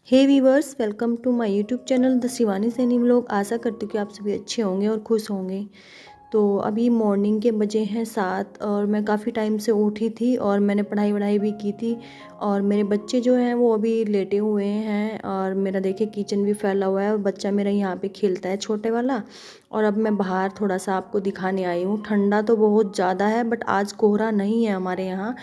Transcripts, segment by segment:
Hey viewers, welcome to my YouTube channel the Shivani Saini vlog. आशा करती हूँ कि आप सभी अच्छे होंगे और खुश होंगे। तो अभी मॉर्निंग के बजे हैं 7 और मैं काफ़ी टाइम से उठी थी और मैंने पढ़ाई वढ़ाई भी की थी। और मेरे बच्चे जो हैं वो अभी लेटे हुए हैं और मेरा देखिए किचन भी फैला हुआ है और बच्चा मेरा यहाँ पे खेलता है छोटे वाला। और अब मैं बाहर थोड़ा सा आपको दिखाने आई हूँ। ठंडा तो बहुत ज़्यादा है बट आज कोहरा नहीं है हमारे यहाँ,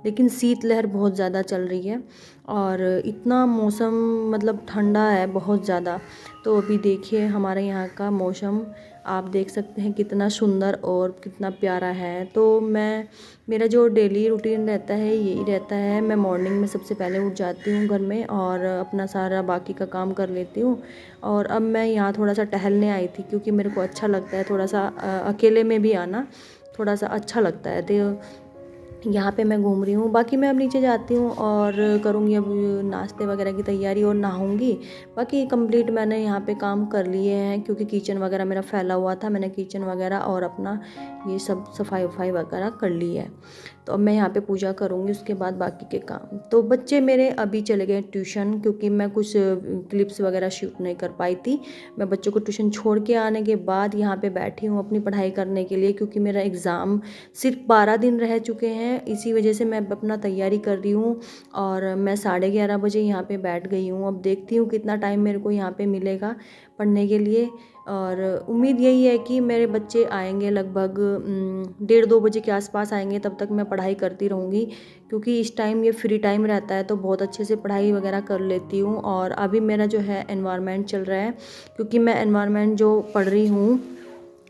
लेकिन शीतलहर बहुत ज़्यादा चल रही है और इतना मौसम मतलब ठंडा है बहुत ज़्यादा। तो अभी देखिए हमारे यहाँ का मौसम आप देख सकते हैं कितना सुंदर और कितना प्यारा है। तो मेरा जो डेली रूटीन रहता है यही रहता है। मैं मॉर्निंग में सबसे पहले उठ जाती हूँ घर में और अपना सारा बाकी का काम कर लेती हूँ। और अब मैं यहाँ थोड़ा सा टहलने आई थी क्योंकि मेरे को अच्छा लगता है थोड़ा सा अकेले में भी आना थोड़ा सा अच्छा लगता है। तो यहाँ पे मैं घूम रही हूँ। बाकी मैं अब नीचे जाती हूँ और करूँगी अब नाश्ते वगैरह की तैयारी और नहाऊँगी। बाकी कंप्लीट मैंने यहाँ पे काम कर लिए हैं क्योंकि किचन वगैरह मेरा फैला हुआ था। मैंने किचन वगैरह और अपना ये सब सफाई वफाई वगैरह कर ली है। तो अब मैं यहाँ पे पूजा करूँगी, उसके बाद बाकी के काम। तो बच्चे मेरे अभी चले गए ट्यूशन क्योंकि मैं कुछ क्लिप्स वगैरह शूट नहीं कर पाई थी। मैं बच्चों को ट्यूशन छोड़ के आने के बाद यहाँ पे बैठी हूँ अपनी पढ़ाई करने के लिए क्योंकि मेरा एग्ज़ाम सिर्फ 12 दिन रह चुके हैं। इसी वजह से मैं अपना तैयारी कर रही हूँ और मैं 11:30 बजे यहाँ पे बैठ गई हूँ। अब देखती हूँ कितना टाइम मेरे को यहाँ पे मिलेगा पढ़ने के लिए। और उम्मीद यही है कि मेरे बच्चे आएंगे लगभग 1:30-2 बजे के आसपास आएंगे, तब तक मैं पढ़ाई करती रहूँगी क्योंकि इस टाइम ये फ्री टाइम रहता है तो बहुत अच्छे से पढ़ाई वगैरह कर लेती हूँ। और अभी मेरा जो है एनवायरनमेंट चल रहा है क्योंकि मैं एनवायरनमेंट जो पढ़ रही हूँ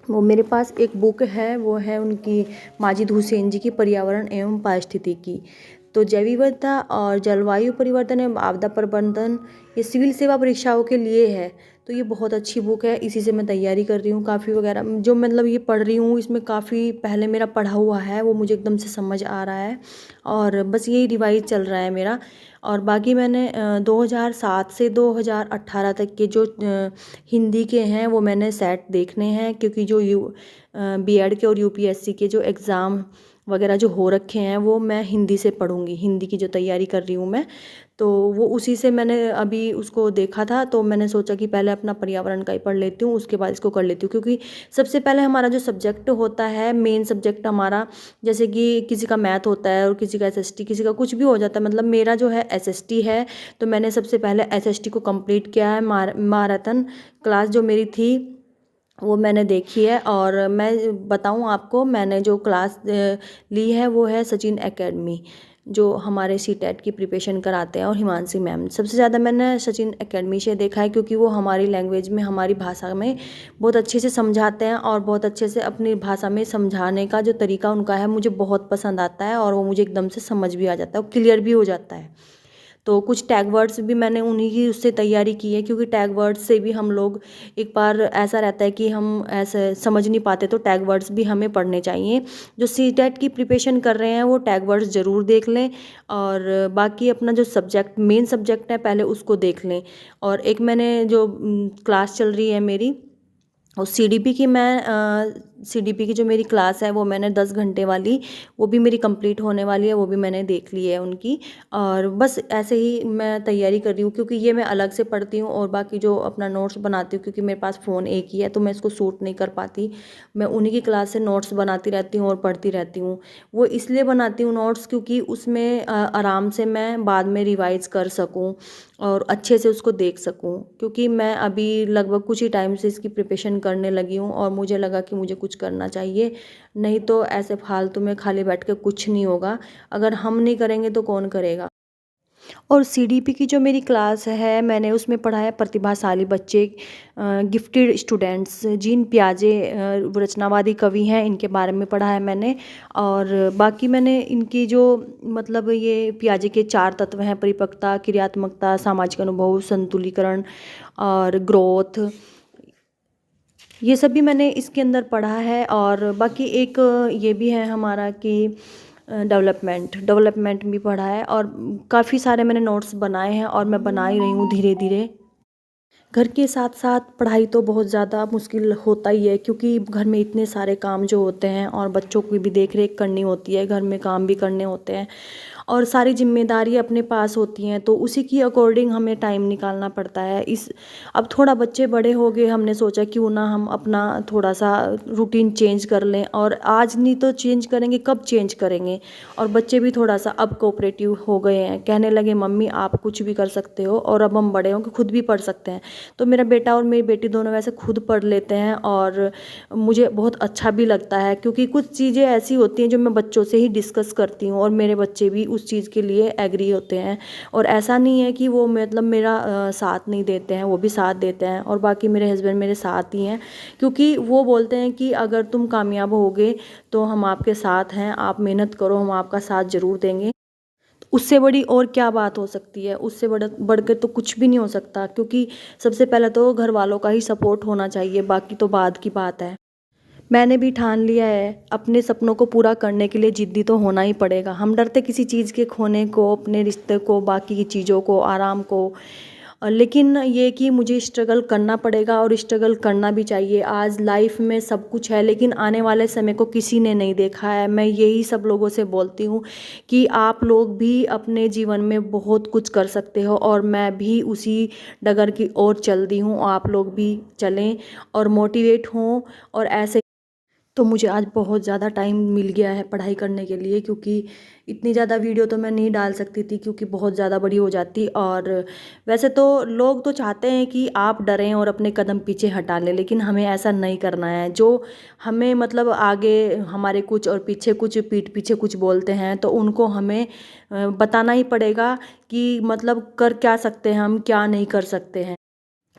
वो मेरे पास एक बुक है, वो है उनकी माजिद हुसैन जी की पर्यावरण एवं पारिस्थितिकी। तो जैव विविधता और जलवायु परिवर्तन एवं आपदा प्रबंधन ये सिविल सेवा परीक्षाओं के लिए है। तो ये बहुत अच्छी बुक है, इसी से मैं तैयारी कर रही हूँ। काफ़ी वगैरह जो मतलब ये पढ़ रही हूँ इसमें काफ़ी पहले मेरा पढ़ा हुआ है वो मुझे एकदम से समझ आ रहा है और बस यही रिवाइज चल रहा है मेरा। और बाकी मैंने 2007 से 2018 तक के जो हिंदी के हैं वो मैंने सेट देखने हैं क्योंकि जो बीएड के और यूपीएससी के जो एग्ज़ाम वगैरह जो हो रखे हैं वो मैं हिंदी से पढ़ूंगी। हिंदी की जो तैयारी कर रही हूँ मैं, तो वो उसी से मैंने अभी उसको देखा था। तो मैंने सोचा कि पहले अपना पर्यावरण का ही पढ़ लेती हूँ, उसके बाद इसको कर लेती हूँ क्योंकि सबसे पहले हमारा जो सब्जेक्ट होता है मेन सब्जेक्ट हमारा, जैसे कि किसी का मैथ होता है और किसी का एसएसटी, किसी का कुछ भी हो जाता है। मतलब मेरा जो है एसएसटी है, तो मैंने सबसे पहले एसएसटी को कंप्लीट किया है। महारतन क्लास जो मेरी थी वो मैंने देखी है। और मैं बताऊं आपको, मैंने जो क्लास ली है वो है सचिन एकेडमी, जो हमारे सीटेट की प्रिपरेशन कराते हैं, और हिमांशी मैम। सबसे ज़्यादा मैंने सचिन एकेडमी से देखा है क्योंकि वो हमारी लैंग्वेज में, हमारी भाषा में बहुत अच्छे से समझाते हैं और बहुत अच्छे से अपनी भाषा में समझाने का जो तरीका उनका है मुझे बहुत पसंद आता है और वो मुझे एकदम से समझ भी आ जाता है और क्लियर भी हो जाता है। तो कुछ टैग वर्ड्स भी मैंने उन्हीं की उससे तैयारी की है क्योंकि टैग वर्ड्स से भी हम लोग एक बार ऐसा रहता है कि हम ऐसे समझ नहीं पाते, तो टैग वर्ड्स भी हमें पढ़ने चाहिए। जो सीटेट की प्रिपरेशन कर रहे हैं वो टैग वर्ड्स ज़रूर देख लें और बाकी अपना जो सब्जेक्ट मेन सब्जेक्ट है पहले उसको देख लें। और एक मैंने जो क्लास चल रही है मेरी, और सीडीपी की मैं सीडीपी की जो मेरी क्लास है वो मैंने 10 घंटे वाली, वो भी मेरी कंप्लीट होने वाली है, वो भी मैंने देख ली है उनकी। और बस ऐसे ही मैं तैयारी कर रही हूँ क्योंकि ये मैं अलग से पढ़ती हूँ और बाकी जो अपना नोट्स बनाती हूँ, क्योंकि मेरे पास फ़ोन एक ही है तो मैं इसको शूट नहीं कर पाती। मैं उन्हीं की क्लास से नोट्स बनाती रहती हूँ और पढ़ती रहती हूँ। वो इसलिए बनाती हूँ नोट्स क्योंकि उसमें आराम से मैं बाद में रिवाइज़ कर सकूँ और अच्छे से उसको देख सकूँ, क्योंकि मैं अभी लगभग कुछ ही टाइम से इसकी प्रिपरेशन करने लगी हूँ और मुझे लगा कि मुझे कुछ करना चाहिए। नहीं तो ऐसे फालतू में खाली बैठ के कुछ नहीं होगा, अगर हम नहीं करेंगे तो कौन करेगा। और सीडीपी की जो मेरी क्लास है मैंने उसमें पढ़ा है प्रतिभाशाली बच्चे, गिफ्टेड स्टूडेंट्स, जीन पियाजे रचनावादी कवि हैं, इनके बारे में पढ़ा है मैंने। और बाकी मैंने इनकी जो मतलब ये पियाजे के 4 तत्व हैं, परिपक्वता, क्रियात्मकता, सामाजिक अनुभव, संतुलीकरण और ग्रोथ, ये सब भी मैंने इसके अंदर पढ़ा है। और बाकी एक ये भी है हमारा कि डेवलपमेंट भी पढ़ा है और काफ़ी सारे मैंने नोट्स बनाए हैं और मैं बना ही रही हूँ धीरे धीरे। घर के साथ साथ पढ़ाई तो बहुत ज़्यादा मुश्किल होता ही है, क्योंकि घर में इतने सारे काम जो होते हैं और बच्चों की भी देख रेख करनी होती है, घर में काम भी करने होते हैं और सारी जिम्मेदारी अपने पास होती हैं, तो उसी की अकॉर्डिंग हमें टाइम निकालना पड़ता है। इस अब थोड़ा बच्चे बड़े हो गए, हमने सोचा क्यों ना हम अपना थोड़ा सा रूटीन चेंज कर लें, और आज नहीं तो चेंज करेंगे, कब चेंज करेंगे। और बच्चे भी थोड़ा सा अब कोऑपरेटिव हो गए हैं, कहने लगे मम्मी आप कुछ भी कर सकते हो, और अब हम बड़े हो कि खुद भी पढ़ सकते हैं। तो मेरा बेटा और मेरी बेटी दोनों वैसे खुद पढ़ लेते हैं, और मुझे बहुत अच्छा भी लगता है, क्योंकि कुछ चीज़ें ऐसी होती हैं जो मैं बच्चों से ही डिस्कस करती हूँ और मेरे बच्चे भी उस चीज़ के लिए एग्री होते हैं। और ऐसा नहीं है कि वो मतलब मेरा साथ नहीं देते हैं, वो भी साथ देते हैं। और बाकी मेरे हस्बैंड मेरे साथ ही हैं, क्योंकि वो बोलते हैं कि अगर तुम कामयाब होगे तो हम आपके साथ हैं, आप मेहनत करो, हम आपका साथ ज़रूर देंगे। उससे बड़ी और क्या बात हो सकती है, उससे बढ़कर तो कुछ भी नहीं हो सकता, क्योंकि सबसे पहले तो घर वालों का ही सपोर्ट होना चाहिए, बाकी तो बाद की बात है। मैंने भी ठान लिया है, अपने सपनों को पूरा करने के लिए जिद्दी तो होना ही पड़ेगा। हम डरते किसी चीज़ के खोने को, अपने रिश्ते को, बाकी की चीज़ों को, आराम को। लेकिन ये कि मुझे स्ट्रगल करना पड़ेगा और स्ट्रगल करना भी चाहिए। आज लाइफ में सब कुछ है, लेकिन आने वाले समय को किसी ने नहीं देखा है। मैं यही सब लोगों से बोलती हूँ कि आप लोग भी अपने जीवन में बहुत कुछ कर सकते हो, और मैं भी उसी डगर की ओर चल दी हूँ। आप लोग भी चलें और मोटिवेट हों, और ऐसे। तो मुझे आज बहुत ज़्यादा टाइम मिल गया है पढ़ाई करने के लिए, क्योंकि इतनी ज़्यादा वीडियो तो मैं नहीं डाल सकती थी, क्योंकि बहुत ज़्यादा बड़ी हो जाती। और वैसे तो लोग तो चाहते हैं कि आप डरें और अपने कदम पीछे हटा लें, लेकिन हमें ऐसा नहीं करना है। जो हमें मतलब आगे हमारे कुछ और पीछे कुछ, पीठ पीछे कुछ बोलते हैं, तो उनको हमें बताना ही पड़ेगा कि मतलब कर क्या सकते हैं हम, क्या नहीं कर सकते हैं।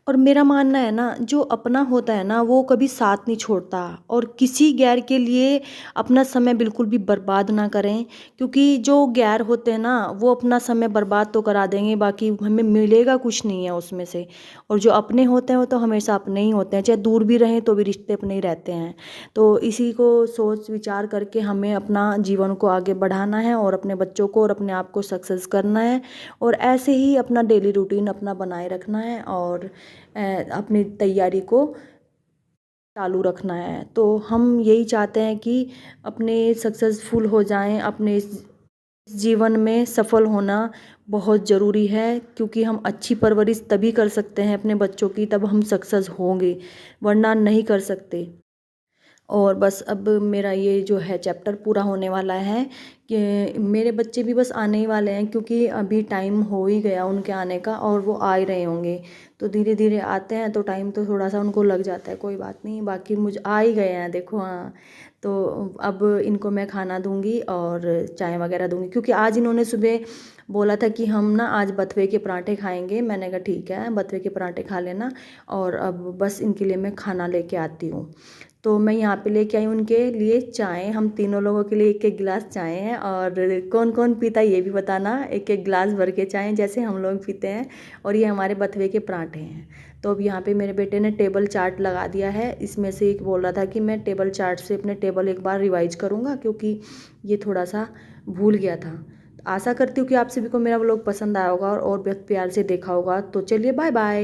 और मेरा मानना है ना, जो अपना होता है ना वो कभी साथ नहीं छोड़ता, और किसी गैर के लिए अपना समय बिल्कुल भी बर्बाद ना करें, क्योंकि जो गैर होते हैं ना वो अपना समय बर्बाद तो करा देंगे, बाकी हमें मिलेगा कुछ नहीं है उसमें से। और जो अपने होते हैं वो तो हमेशा अपने ही होते हैं, चाहे दूर भी रहें तो भी रिश्ते अपने ही रहते हैं। तो इसी को सोच विचार करके हमें अपना जीवन को आगे बढ़ाना है, और अपने बच्चों को और अपने आप को सक्सेस करना है, और ऐसे ही अपना डेली रूटीन अपना बनाए रखना है, और अपनी तैयारी को चालू रखना है। तो हम यही चाहते हैं कि अपने सक्सेसफुल हो जाएं, अपने इस जीवन में सफल होना बहुत ज़रूरी है, क्योंकि हम अच्छी परवरिश तभी कर सकते हैं अपने बच्चों की, तब हम सक्सेस होंगे, वरना नहीं कर सकते। और बस अब मेरा ये जो है चैप्टर पूरा होने वाला है, कि मेरे बच्चे भी बस आने ही वाले हैं, क्योंकि अभी टाइम हो ही गया उनके आने का, और वो आ ही रहे होंगे। तो धीरे धीरे आते हैं, तो टाइम तो थोड़ा सा उनको लग जाता है, कोई बात नहीं, बाकी मुझे आ ही गए हैं देखो। हाँ, तो अब इनको मैं खाना दूंगी और चाय वगैरह दूंगी, क्योंकि आज इन्होंने सुबह बोला था कि हम ना आज बथुए के पराठे खाएंगे। मैंने कहा ठीक है, बथुए के पराठे खा लेना, और अब बस इनके लिए मैं खाना लेके आती हूँ। तो मैं यहाँ पे लेके आई उनके लिए चाय, हम तीनों लोगों के लिए एक एक गिलास चाय है, और कौन कौन पीता है ये भी बताना, एक एक गिलास भर के चाय जैसे हम लोग पीते हैं। और ये हमारे बथुए के पराठे हैं। तो अब यहाँ पे मेरे बेटे ने टेबल चार्ट लगा दिया है, इसमें से एक बोल रहा था कि मैं टेबल चार्ट से अपने टेबल एक बार रिवाइज करूँगा, क्योंकि ये थोड़ा सा भूल गया था। आशा करती हूँ कि आप सभी को मेरा व्लॉग पसंद आया होगा और बहुत प्यार से देखा होगा। तो चलिए, बाय बाय।